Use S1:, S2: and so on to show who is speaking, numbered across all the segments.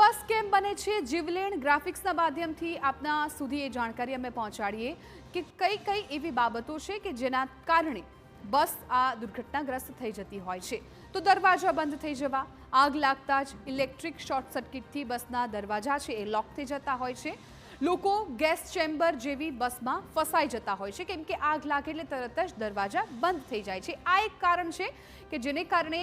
S1: બસ કેમ બને છે જીવલેણ ગ્રાફિક્સના માધ્યમથી આપના સુધી એ જાણકારી અમે પહોંચાડીએ કે કઈ કઈ એવી બાબતો છે કે જેના કારણે બસ આ દુર્ઘટનાગ્રસ્ત થઈ જતી હોય છે। તો દરવાજા બંધ થઈ જવા, આગ લાગતા જ ઇલેક્ટ્રિક શોર્ટ સર્કિટથી બસના દરવાજા છે એ લોક થઈ જતા હોય છે। લોકો ગેસ ચેમ્બર જેવી બસમાં ફસાઈ જતા હોય છે કેમ કે આગ લાગે એટલે તરત જ દરવાજા બંધ થઈ જાય છે। આ એક કારણ છે કે જેને કારણે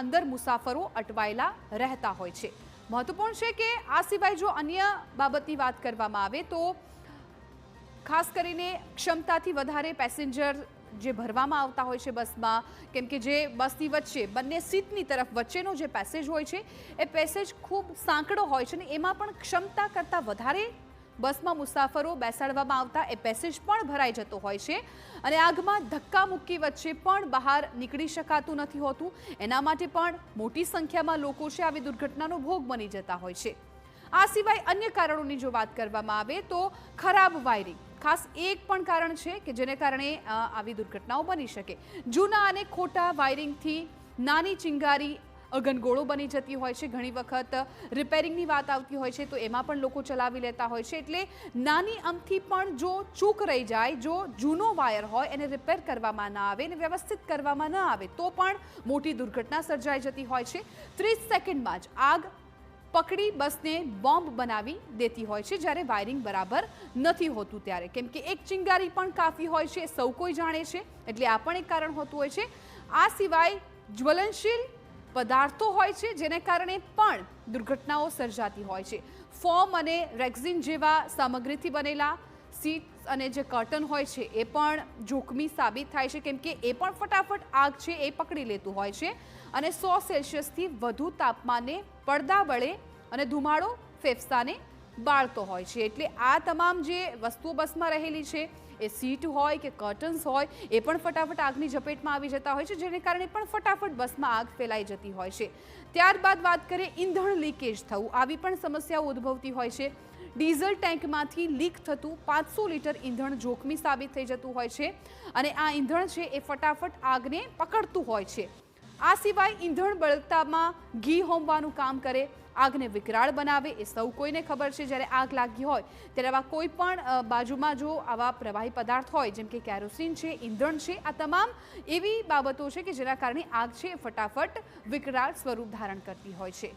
S1: અંદર મુસાફરો અટવાયેલા રહેતા હોય છે। મહત્વપૂર્ણ છે કે આ સિવાય જો અન્ય બાબતની વાત કરવામાં આવે તો ખાસ કરીને ક્ષમતાથી વધારે પેસેન્જર જે ભરવામાં આવતા હોય છે બસમાં, કેમ કે જે બસની વચ્ચે બંને સીટની તરફ વચ્ચેનો જે પેસેજ હોય છે એ પેસેજ ખૂબ સાંકડો હોય છે અને એમાં પણ ક્ષમતા કરતાં વધારે બસમાં મુસાફરો બેસાડવામાં આવતા એ પેસેજ પણ ભરાઈ જતો હોય છે અને આગમાં ધક્કા મુક્કી વચ્ચે પણ બહાર નીકળી શકાતું નથી હોતું। એના માટે પણ મોટી સંખ્યામાં લોકો છે આવી દુર્ઘટનાનો ભોગ બની જતા હોય છે। આ સિવાય અન્ય કારણોની જો વાત કરવામાં આવે તો ખરાબ વાયરિંગ ખાસ એક પણ કારણ છે કે જેને કારણે આવી દુર્ઘટનાઓ બની શકે। જૂના અને ખોટા વાયરિંગથી નાની ચિંગારી અગનગોળો બની જતી હોય છે। ઘણી વખત રિપેરિંગની વાત આવતી હોય છે તો એમાં પણ લોકો ચલાવી લેતા હોય છે, એટલે નાની અમથી પણ જો ચૂક રહી જાય, જો જૂનો વાયર હોય એને રિપેર કરવામાં ના આવે અને વ્યવસ્થિત કરવામાં ન આવે તો પણ મોટી દુર્ઘટના સર્જાઈ જતી હોય છે। 30 સેકન્ડમાં જ આગ પકડી બસને બોમ્બ બનાવી દેતી હોય છે જ્યારે વાયરિંગ બરાબર નથી હોતું ત્યારે, કેમ કે એક ચિંગારી પણ કાફી હોય છે, સૌ કોઈ જાણે છે, એટલે આ પણ એક કારણ હોતું હોય છે। આ સિવાય જ્વલનશીલ પદાર્થો હોય છે જેને કારણે પણ દુર્ઘટનાઓ સર્જાતી હોય છે। ફોમ અને રેક્ઝિન જેવા સામગ્રીથી બનેલા સીટ અને જે કર્ટન હોય છે એ પણ જોખમી સાબિત થાય છે કેમ કે એ પણ ફટાફટ આગ છે એ પકડી લેતું હોય છે અને 100 સેલ્સિયસથી વધુ તાપમાને પડદા વળે અને ધુમાડો ફેફસાને બાળતો હોય છે। એટલે આ તમામ જે વસ્તુઓ બસમાં રહેલી છે એ સીટ હોય કે કર્ટન્સ હોય એ પણ ફટાફટ આગની ઝપેટમાં આવી જતા હોય છે જેને કારણે પણ ફટાફટ બસમાં આગ ફેલાઈ જતી હોય છે। ત્યારબાદ વાત કરીએ ઈંધણ લીકેજ થવું, આવી પણ સમસ્યાઓ ઉદ્ભવતી હોય છે। ડીઝલ ટેન્કમાંથી લીક થતું 500 લીટર ઈંધણ જોખમી સાબિત થઈ જતું હોય છે અને આ ઈંધણ છે એ ફટાફટ આગને પકડતું હોય છે। આ સિવાય ઈંધણ બળતામાં ઘી હોમવાનું કામ કરે, આગને વિકરાળ બનાવે, એ સૌ કોઈને ખબર છે। જ્યારે આગ લાગી હોય ત્યારે આવા કોઈ પણ બાજુમાં જો આવા પ્રવાહી પદાર્થ હોય જેમ કે કેરોસીન છે, ઈંધણ છે, આ તમામ એવી બાબતો છે કે જેના કારણે આગ છે એ ફટાફટ વિકરાળ સ્વરૂપ ધારણ કરતી હોય છે।